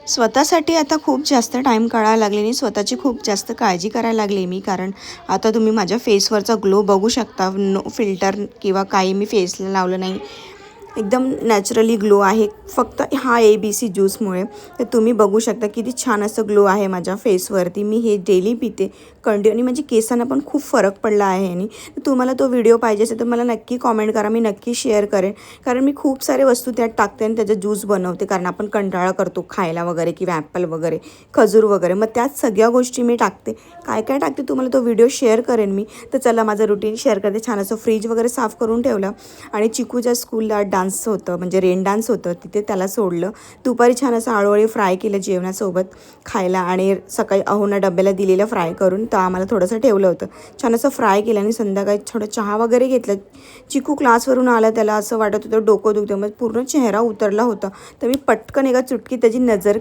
स्वतःसाठी आता खूप जास्त टाईम काढायला लागले आणि स्वतःची खूप जास्त काळजी करायला लागली मी. कारण आता तुम्ही माझ्या फेसवरचा ग्लो बघू शकता. नो फिल्टर किंवा काही मी फेसला लावलं नाही. एकदम नॅचरली ग्लो आहे फक्त हा ABC ज्यूसमुळे. तर तुम्ही बघू शकता किती छान असं ग्लो आहे माझ्या फेसवरती. मी हे डेली पिते कंटिन्यू. म्हणजे केसांना पण खूप फरक पडला आहे आणि तुम्हाला तो व्हिडिओ पाहिजे असेल तर मला नक्की कॉमेंट करा. मी नक्की शेअर करेन. कारण मी खूप सारे वस्तू त्यात टाकते आणि त्याचा ज्यूस बनवते. कारण आपण कंटाळा करतो खायला वगैरे किंवा ॲपल वगैरे, खजूर वगैरे. मग त्यात सगळ्या गोष्टी मी टाकते. काय काय टाकते तुम्हाला तो व्हिडिओ शेअर करेन मी. तर चला माझं रुटीन शेअर करते. छान असं फ्रीज वगैरे साफ करून ठेवलं आणि चिकूच्या स्कूलला डान्स होतं, म्हणजे रेन डान्स होतं, तिथे त्याला सोडलं. दुपारी छान असं आळूवळी फ्राय केलं जेवणासोबत खायला आणि सकाळी अहोना डब्याला दिलेलं फ्राय करून तर आम्हाला थोडंसं ठेवलं होतं. छान असं फ्राय केलं आणि संध्याकाळी थोडं चहा वगैरे घेतलं. चिकू क्लासवरून आला, त्याला असं वाटत होतं डोकं दुखतं, मग पूर्ण चेहरा उतरला होता. तर मी पटकन एका चुटकीत त्याची नजर